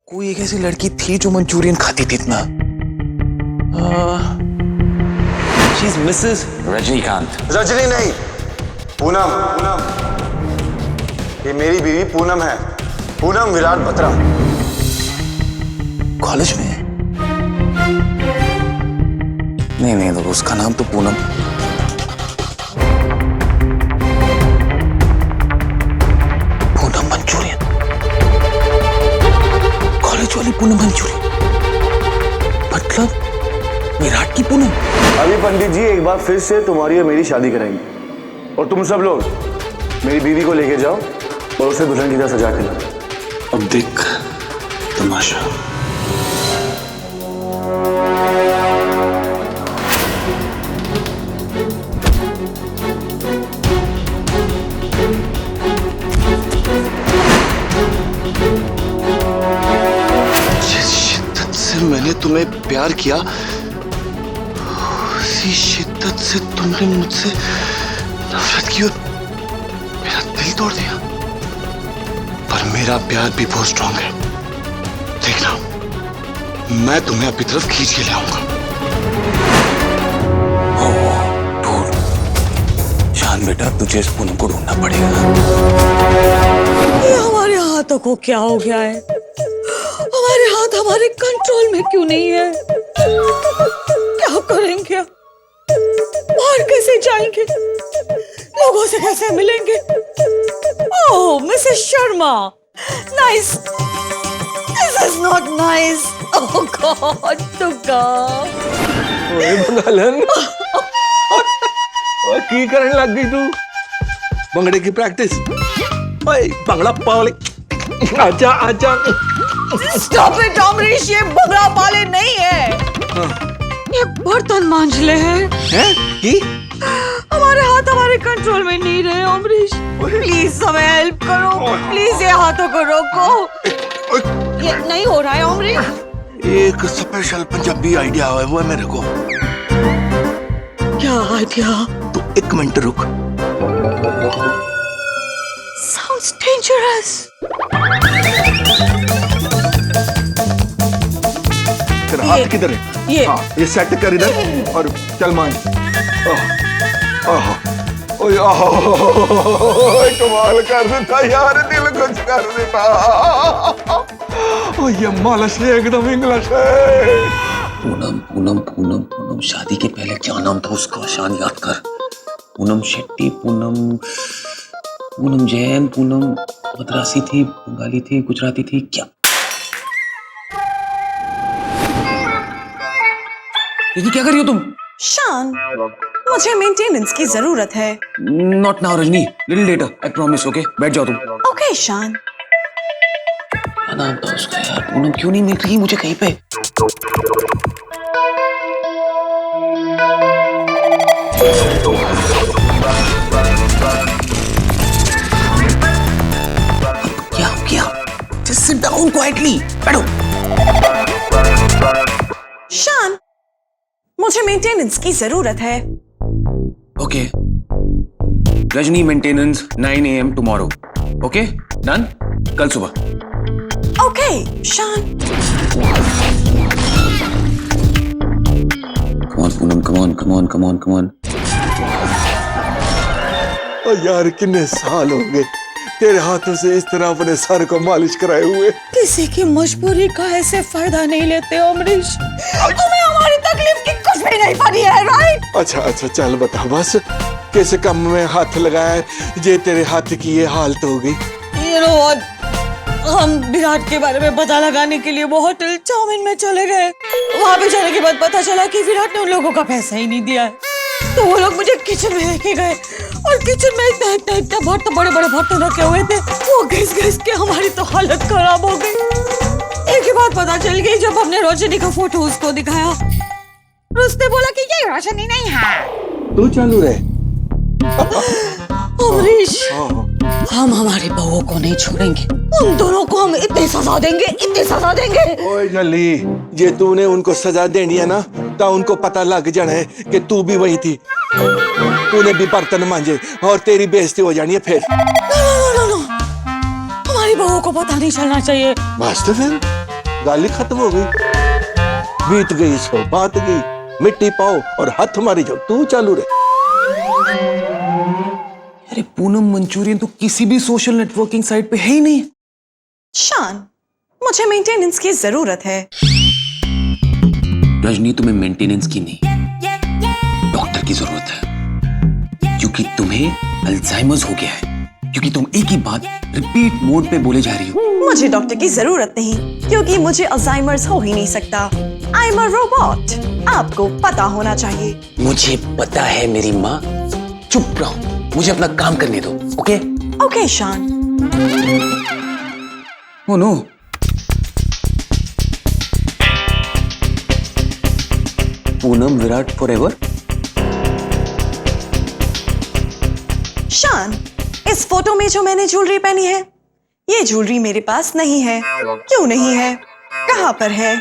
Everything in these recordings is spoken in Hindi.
कोई एक ऐसी लड़की थी जो मंचूरियन खाती थी इतना। She is Mrs Rajinikanth. Rajni नहीं, पूनम। पूनम, ये मेरी बीवी पूनम है, पूनम विराट बत्रा। कॉलेज में? नहीं, तो उसका नाम तो पूनम। पूनम मंचूरियन, कॉलेज वाली पूनम मंचूरियन, मतलब विराट की पूनम। अभी पंडित जी एक बार फिर से तुम्हारी और मेरी शादी कराएंगे, और तुम सब लोग मेरी बीवी को लेके जाओ और उसे दुल्हन की तरह सजा के लाओ। अब देख तमाशा। जिस शिद्दत से मैंने तुम्हें प्यार किया, उसी शिद्दत से तुमने मुझसे नफरत की और मेरा दिल तोड़ दिया। पर मेरा प्यार भी बहुत स्ट्रांग है। देखना, मैं तुम्हें अपनी तरफ खींच के ले आऊंगा। शान बेटा, तुझे इस पूनम को ढूंढना पड़ेगा। ये हमारे हाथों को क्या हो गया है? हमारे हाथ हमारे कंट्रोल में क्यों नहीं है? क्या करेंगे? बाहर कैसे जाएंगे? लोगों से कैसे मिलेंगे? Oh, Mrs Sharma, nice. This is not nice. Oh god, Durga. ओए बंगालन, ओए की करने लग गई तू? भंगड़े की प्रैक्टिस? ओए भंगड़ा पाले, आजा आजा। स्टॉप इट अमरीश, ये बंगला वाले नहीं है। ये बर्तन मांझले हैं। हैं? की? हमारे हाथ हमारे कंट्रोल में नहीं रहे अमरीश। प्लीज हमें हेल्प करो, प्लीज ये हाथों को रोको। ये नहीं हो रहा है अमरीश। एक स्पेशल पंजाबी आइडिया है, वो है मेरे को। क्या आइडिया? तू एक मिनट रुक। Sounds dangerous. तेरा हाथ किधर है? ये। हाँ, ये सेट कर इधर और चल मान। ओए कमाल कर देता यार, दिल खुश कर देता। ओए ये मालिश है एकदम इंग्लिश है। पूनम पूनम पूनम पूनम, शादी के पहले क्या नाम था उसका? शान याद कर। पूनम शेट्टी, पूनम जैन, पूनम मद्रासी थी, बंगाली थी, गुजराती थी, क्या? ये क्या कर रही हो तुम? शान, मुझे मेंटेनेंस की जरूरत है। Not now Rajni, little letter, I promise. Okay, बैठ जाओ तुम। ओके शान। क्या नाम था उसका यार? पूनम क्यों नहीं मिल रही मुझे कहीं पे? क्या? Just sit down quietly. बैठो। शान, मुझे मेंटेनेंस की जरूरत है। Okay, Rajni maintenance 9 AM tomorrow. Okay, done? कल सुबह। ओके शान। Come on. ओ यार, कितने साल हो गए तेरे हाथों से इस तरह अपने सर को मालिश कराए हुए। किसी की मजबूरी का ऐसे फायदा नहीं लेते अमरीश। तुम्हें हमारी तकलीफ की कुछ भी नहीं पड़ी है, राइट? अच्छा चल बता बस, कैसे काम में हाथ लगाया जे तेरे हाथ की ये हालत हो गई? You know what? हम विराट के बारे में पता लगाने के लिए वो होटल चाउमीन में चले गए। वहाँ पे जाने के बाद पता चला कि विराट ने उन लोगों का पैसा ही नहीं दिया है। तो वो लोग मुझे किचन में लेके गए और किचन में इतने बर्तन, बड़े बर्तन रखे हुए थे। वो घिस के हमारी तो हालत खराब हो गई। एक ही बात पता चल गई जब हमने रोशनी का फोटो उसको दिखाया। उसने बोला कि ये रोशनी नहीं है। तू चालू रहे। अमरीश, हम हमारी बहुओं को नहीं छोड़ेंगे। उन दोनों को हम इतनी सजा देंगे। ओए नली, जे तूने उनको सजा देनी है ना, तो उनको पता लग जाना है कि तू भी वही थी। तूने भी बर्तन मांजे और तेरी बेइज्जती हो जानी है फिर। नो, हमारी बहू को पता नहीं चलना चाहिए। बस तो फिर गल ही खत्म हो गई। बीत गई सो बात गई, मिट्टी पाओ और हाथ मारी जाओ, तू चालू रहे। अरे पूनम, मंचूरियन तो किसी भी सोशल नेटवर्किंग साइट पे है ही नहीं। शान, मुझे मेंटेनेंस की जरूरत है। रजनी, तुम्हें मेंटेनेंस की नहीं, डॉक्टर की जरूरत है, क्योंकि तुम्हें अल्जाइमर्स हो गया है, क्योंकि तुम एक ही बात रिपीट मोड पे बोले जा रही हो। मुझे डॉक्टर की जरूरत नहीं, क्योंकि मुझे अल्जाइमर्स हो ही नहीं सकता। आई एम अ रोबोट, आपको पता होना चाहिए। मुझे पता है मेरी माँ, चुप रहो, मुझे अपना काम करने दो। Okay okay Shaan. Oh no, Poonam Virat forever. Shaan, इस फोटो में जो मैंने ज्वेलरी पहनी है, ये ज्वेलरी मेरे पास नहीं है। क्यों नहीं है? कहाँ पर है?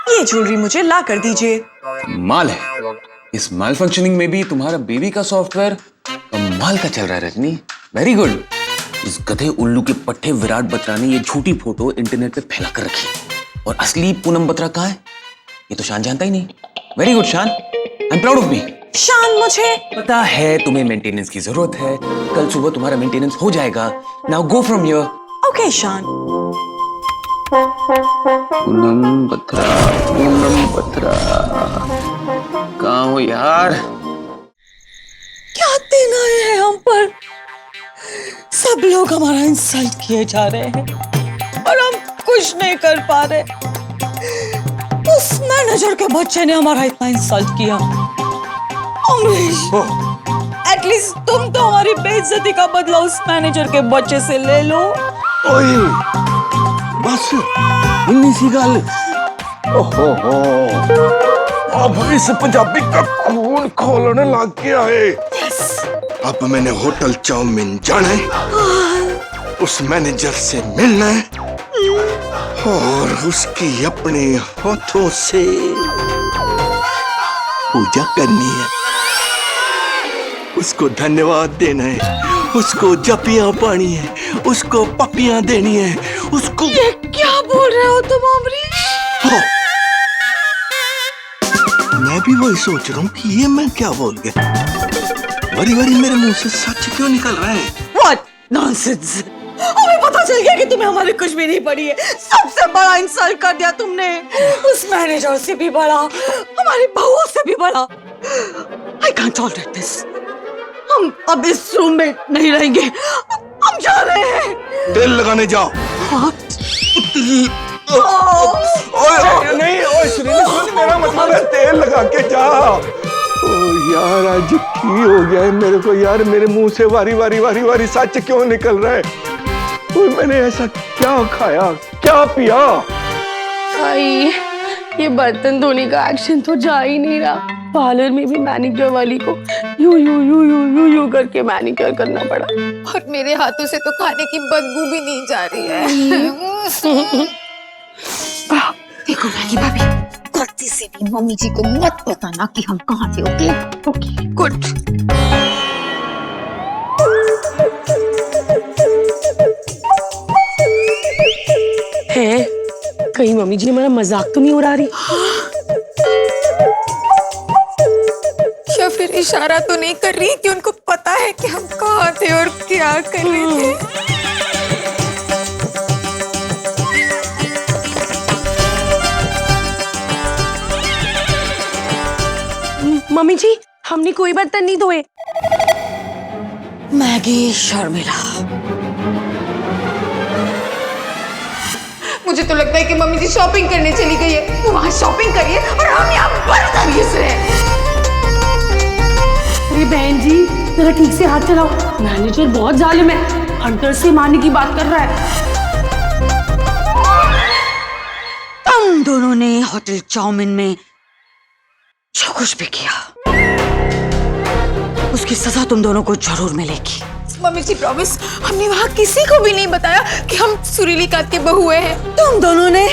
ये ज्वेलरी मुझे ला कर दीजिए। माल है। इस माल फंक्शनिंग में भी तुम्हारा बेबी का सॉफ्टवेयर कमाल का चल रहा है रजनी। Very good. इस गधे उल्लू के पट्टे विराट बत्रा ने ये झूठी फोटो इंटरनेट पे फैला कर रखी, और असली पूनम बत्रा कहाँ है ये तो शान जानता ही नहीं। वेरी गुड शान, I am proud of me. शान, मुझे पता है तुम्हें मेंटेनेंस की जरूरत है, कल सुबह तुम्हारा मेंटेनेंस हो जाएगा। Now go from here. Okay शान। पूनम बत्रा, पूनम बत्रा, कहाँ हो यार? क्या दिन आए हैं हम पर? सब लोग हमारा इंसल्ट किए जा रहे हैं और हम कुछ नहीं कर पा रहे। उस मैनेजर के बच्चे ने हमारा इतना इंसल्ट किया। अमरीश, एटलीस्ट तुम तो हमारी बेइज्जती का बदला उस मैनेजर के बच्चे से ले लो। ओए बस इन्नी सी गल। ओहो हो, अब इस पंजाबी का खून खोलने लग गया है। अब मैंने होटल चाउमीन जाना है, उस मैनेजर से मिलना है और उसकी अपने हाथों से पूजा करनी है, उसको धन्यवाद देना है, उसको जपियां पानी है, उसको पपियां देनी है, उसको। ये क्या बोल रहे हो तुम अमरीश? हाँ। मैं भी वही सोच रहा हूँ कि ये मैं क्या बोल गया। बारी बारी मेरे मुंह से सच क्यों निकल रहा है? What nonsense! हमें पता चल गया कि तुम्हें हमारी कुछ भी नहीं पड़ी है। सबसे बड़ा इंसल्ट कर दिया तुमने, उस मैनेजर से भी बड़ा, हमारी बहुओं से भी बड़ा। I can't tolerate this. हम अब इस रूम में नहीं रहेंगे, हम जा रहे हैं। तेल लगाने जाओ। What? ओए नहीं, ओए सुन, मेरा मतलब है तेल लगा के जा। ओ यार, आज की हो गया है मेरे को यार, मेरे मुंह से वारी वारी वारी वारी सच क्यों निकल रहा है? ओए मैंने ऐसा क्या खाया, क्या पिया? आई, ये बर्तन धोने का एक्शन तो जा ही नहीं रहा। पार्लर में भी मैनिक्योर वाली को you you you you you you करके मैनिक्योर करना पड़ा, और मेरे हाथों से तो खाने की बदबू भी नहीं जा रही है। देखो मैगी भाभी, गलती से भी मम्मी जी को मत बताना कि हम कहाँ थे। Okay okay good. है कहीं मम्मी जी हमारा मजाक तो नहीं उड़ा रही? या फिर इशारा तो नहीं कर रही कि उनको पता है कि हम कहाँ थे और क्या कर रहे थे? मम्मी जी, हमने कोई बर्तन नहीं धोए। मैगी शर्मिला, मुझे तो लगता है कि मम्मी जी शॉपिंग करने चली गई है। वो वहाँ शॉपिंग करिए और हम यहाँ बर्तन घिस रहे हैं। अरे बहन जी, जरा ठीक से हाथ चलाओ, मैनेजर बहुत जालिम है, अंदर से मारने की बात कर रहा है। तुम दोनों ने होटल चाउमीन में जो कुछ भी किया, उसकी सजा तुम दोनों को जरूर मिलेगी। मम्मी जी प्रॉमिस, हमने वहाँ किसी को भी नहीं बताया कि हम सुरीली कात के बहुए हैं। तुम दोनों ने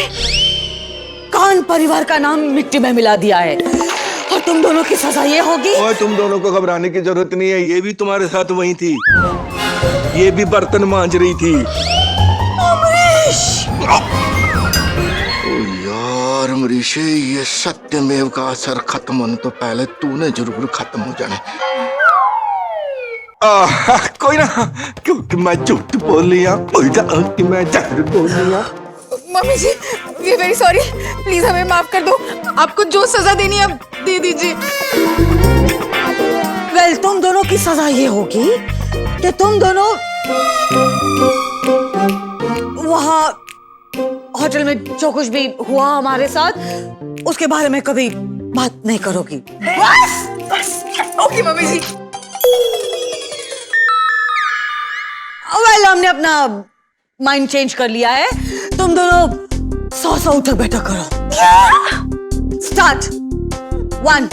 कान परिवार का नाम मिट्टी में मिला दिया है और तुम दोनों की सजा ये होगी। ओए तुम दोनों को घबराने की जरूरत नहीं है, ये भी तुम्हारे साथ वही थी, ये भी बर्तन मांज रही थी। अमरीश! ओ अमरीशे, ये सत्यमेव का असर खत्म होने तो पहले तूने जरूर खत्म हो जाने। कोई ना, क्योंकि मैं झूठ बोल लिया, कोई ना कि मैं झूठ बोल लिया। Mummy ji, we very sorry, please हमें माफ कर दो। आपको जो सजा देनी है आप दे दीजिए। वेल, तुम दोनों की सजा ये होगी कि तुम दोनों वहाँ होटल में जो कुछ भी हुआ हमारे साथ उसके बारे में कभी बात नहीं करोगी। बस बस, ओके मम्मी जी। वेल, हमने अपना माइंड चेंज कर लिया है। तुम दोनों 100 उठक बैठक करो। स्टार्ट। 1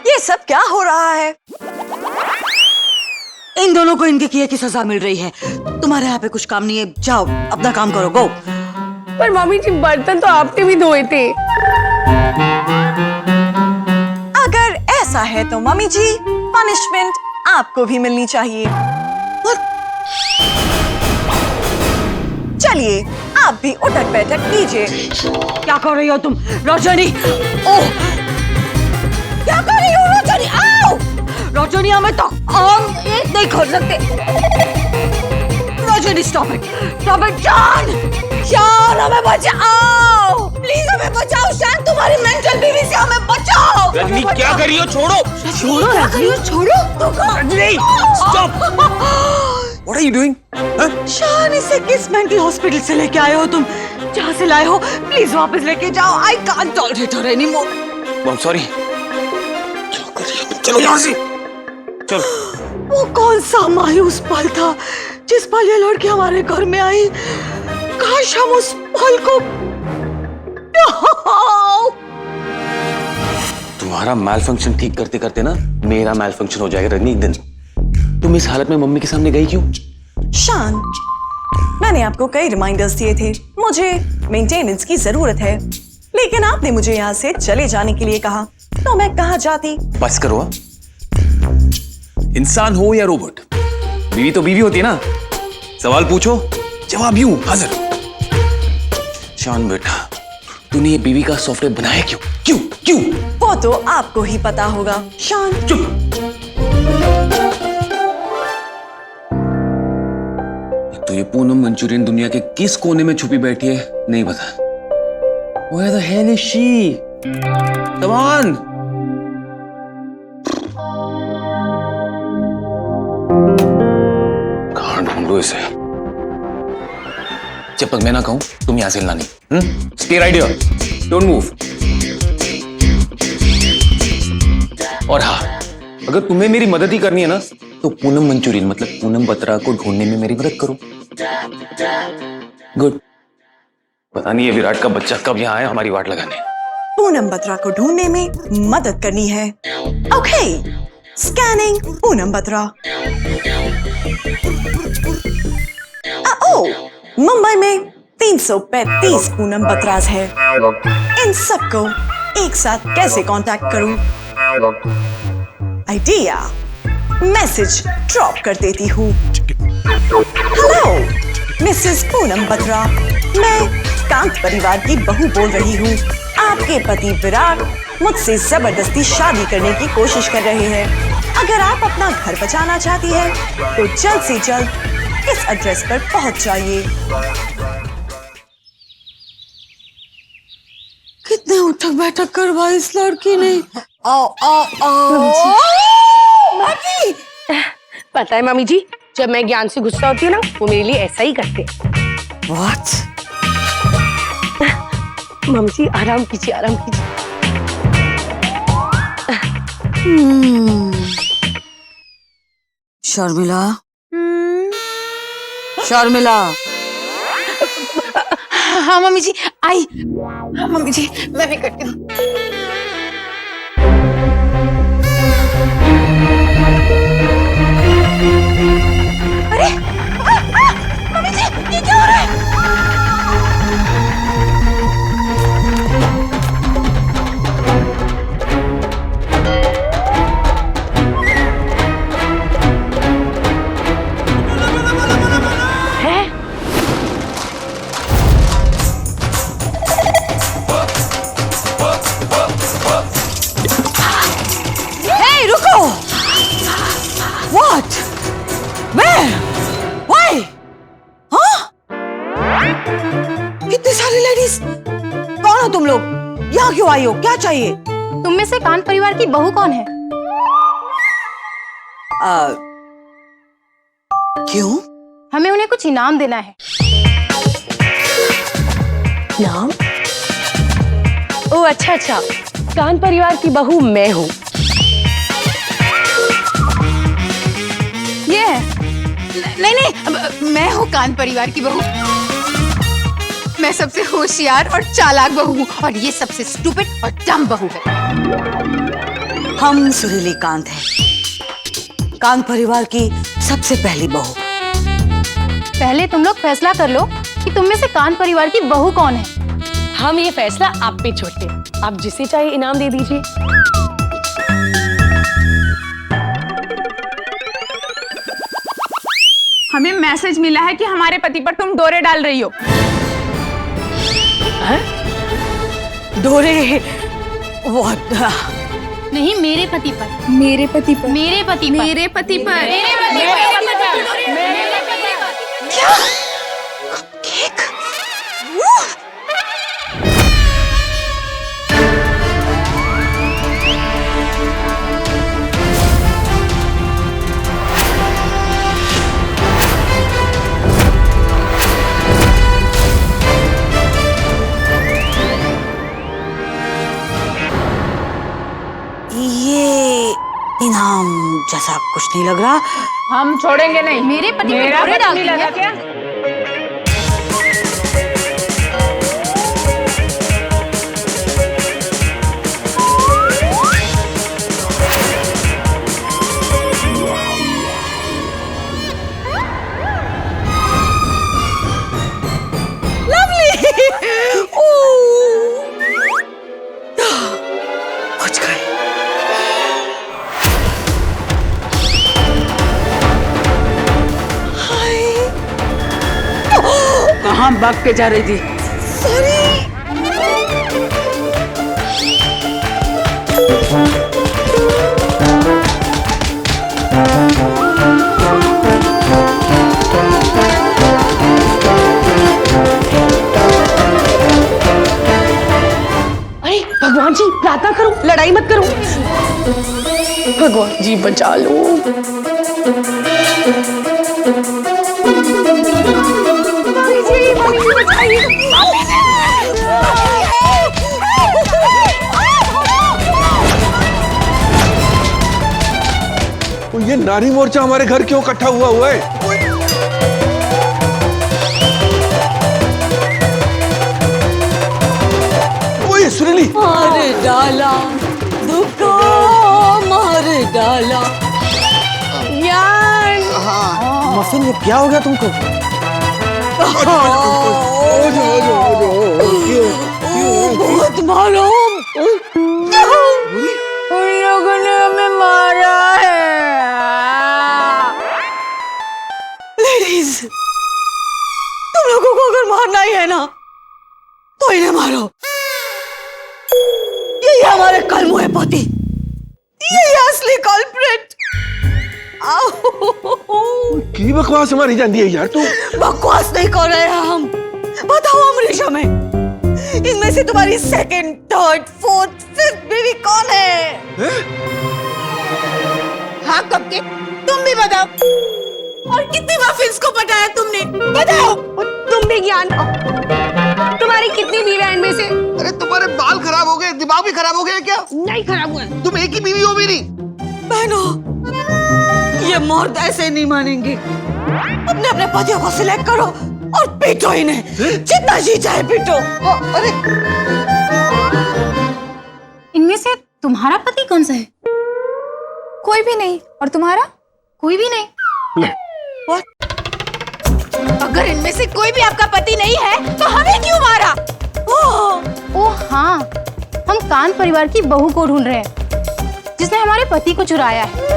ये सब क्या हो रहा है? इन दोनों को इनके किए की सजा मिल रही है। तुम्हारे यहाँ पे कुछ काम नहीं है, जाओ अपना काम करो, गो। पर मम्मी जी, बर्तन तो आपने भी धोए थे। अगर ऐसा है तो मम्मी जी, पनिशमेंट आपको भी मिलनी चाहिए। चलिए, आप भी उठक बैठक कीजिए। क्या कर रही हो तुम रजनी? ओह, क्या कर रही हो रजनी? आओ रजनी, हमें तो हम एक नहीं खोल सकते। Rajni, stop it, stop it. शान, हमें बचाओ, प्लीज हमें बचाओ। शान, तुम्हारी मेंटल बीवी से हमें बचाओ। रजनी, क्या कर रही हो? छोड़ो। छोड़ो रजनी, छोड़ो। Rajni, stop. What are you doing? शान, इसे किस मेंटल हॉस्पिटल से लेके आए हो तुम? जहाँ से लाए हो प्लीज वापस लेके जाओ। I can't tolerate her anymore. I'm sorry. क्या कर रही हो तुम? चलो यहाँ से। चलो। वो कौन सा मायूस पल था जिस पल ये लड़की हमारे घर में आई? काश हम उस पल को तुम्हारा मैल फंक्शन ठीक करते करते ना मेरा मैल फंक्शन हो जाएगा रजनी एक दिन। तुम इस हालत में मम्मी के सामने गई क्यों? शान, मैंने आपको कई रिमाइंडर्स दिए थे, मुझे मेंटेनेंस की जरूरत है, लेकिन आपने मुझे यहाँ से चले जाने के लिए कहा, तो मैं कहाँ जाती? बस करो। इंसान हो या रोबोट, बीवी तो बीवी होती है ना। सवाल पूछो, जवाब यूं हाजिर। शान बेटा, तूने ये बीवी का सॉफ्टवेयर बनाया क्यों? क्यों क्यों? वो तो आपको ही पता होगा। शान, चुप। तो ये पूनम मंचूरियन दुनिया के किस कोने में छुपी बैठी है नहीं पता। Where the hell is she? Come on! कहाँ ढूंढूं इसे? जब तक मैं ना कहूं तुम यहां से हिलना नहीं। Stay right here. Don't move. और हाँ, अगर तुम्हें मेरी मदद ही करनी है ना तो पूनम मंचूरियन मतलब पूनम बत्रा को ढूंढने में मेरी मदद करो। गुड। पता नहीं ये विराट का बच्चा कब यहाँ आया हमारी वाट लगाने। पूनम बत्रा को ढूंढने में मदद करनी है। Okay, scanning Poonam Batra. मुंबई में 335 पूनम बत्रास है। इन सबको एक साथ कैसे कांटेक्ट करूं? आइडिया, मैसेज ड्रॉप कर देती हूँ। हेलो मिसेस पूनम बत्रा, मैं कांत परिवार की बहू बोल रही हूँ। आपके पति विराट मुझसे जबरदस्ती शादी करने की कोशिश कर रहे हैं। अगर आप अपना घर बचाना चाहती हैं तो जल्द से जल्द इस एड्रेस पर पहुंच जाइए। कितने उठक बैठक करवाई इस लड़की ने। आओ आओ आओ। मम्मी, पता है मम्मी जी, जब मैं ज्ञान से गुस्सा होती हूँ ना, वो मेरे लिए ऐसा ही करते हैं। What? मम्मी जी आराम कीजिए, आराम कीजिए। शर्मिला, शर्मिला। हाँ मम्मी जी, आई। हाँ मम्मी जी, मैं भी करती हूँ। अरे मम्मी जी, ये क्या हो रहा है? What? Where? Why? हाँ? इतनी सारी लेडीज, कौन हो तुम लोग? यहाँ क्यों आई हो? क्या चाहिए? तुम में से कांत परिवार की बहू कौन है? क्यों? हमें उन्हें कुछ इनाम देना है। नाम? ओह अच्छा अच्छा, कांत परिवार की बहू मैं हूँ। ये है? नहीं, मैं हूँ कांत परिवार की बहू। मैं सबसे होशियार और चालाक बहू हूँ और ये सबसे स्टूपिड और डम बहू है। हम सुरीली कांत हैं, कांत परिवार की सबसे पहली बहू। पहले तुम लोग फैसला कर लो कि तुम में से कांत परिवार की बहू कौन है। हम ये फैसला आप पे छोड़ते हैं, आप जिसे चाहे इनाम दे दीजिए। हमें मैसेज मिला है कि हमारे पति पर तुम डोरे डाल रही हो। डोरे? What? नहीं, मेरे पति पर। मेरे पति पर। मेरे पति पर। मेरे पति पर। मेरे पति पर। क्या? केक? ये इनाम जैसा कुछ नहीं लग रहा। हम छोड़ेंगे नहीं। मेरे पति मेरा पर डोरे पति नहीं डालती लगा है। क्या? पहुंच गए। कहाँ भाग के जा रही थी? अरे भगवान जी, प्रार्थना करो, लड़ाई मत करो। भगवान जी बचा लो। तो ये नारी मोर्चा हमारे घर क्यों इकट्ठा हुआ है? ओए सुरीली, मार डाला दुखो, मार डाला। मफिन, ये क्या हो गया तुमको? बहुत मालूम, उन लोगों ने हमें मारा है। लेडीज, तुम लोगों को अगर मारना ही है ना तो इन्हें मारो। ये हमारे कलमुए पति, ये असली कल्प्रिट। की बकवास मारी जाती है यार तू। बकवास नहीं कर रहे हैं हम। बताओ अमरीशा में इनमें से तुम्हारी second, third, fourth, fifth baby कौन है? हाँ कब के? तुम भी बताओ। और कितनी मफिन्स को पटाया तुमने? बताओ। तुम भी ज्ञान, तुम्हारी कितनी बीवी है इनमें से? अरे तुम्हारे बाल खराब हो गए, दिमाग भी खराब हो गया क्या? नहीं खराब हुआ। तुम एक ही बीवी हो मेरी। बहनों, ये मर्द ऐसे नहीं मानेंगे। अपने अपने पतियों को सिलेक्ट करो और पीटो इन्हें, जितना जी चाहे पीटो। अरे इनमें से तुम्हारा पति कौन सा है? कोई भी नहीं। और तुम्हारा? कोई भी नहीं। अगर इनमें से कोई भी आपका पति नहीं है तो हमें क्यों मारा? ओह हाँ, हम कांत परिवार की बहू को ढूंढ रहे हैं जिसने हमारे पति को चुराया है।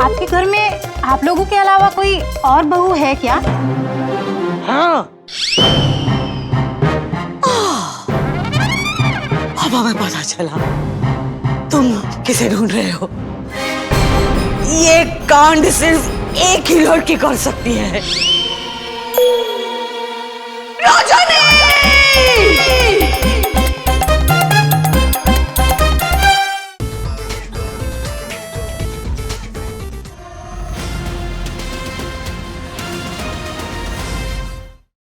आपके घर में आप लोगों के अलावा कोई और बहू है क्या? हाँ। अब हमें पता चला तुम किसे ढूंढ रहे हो। ये कांड सिर्फ एक ही लड़की कर सकती है। रजनी!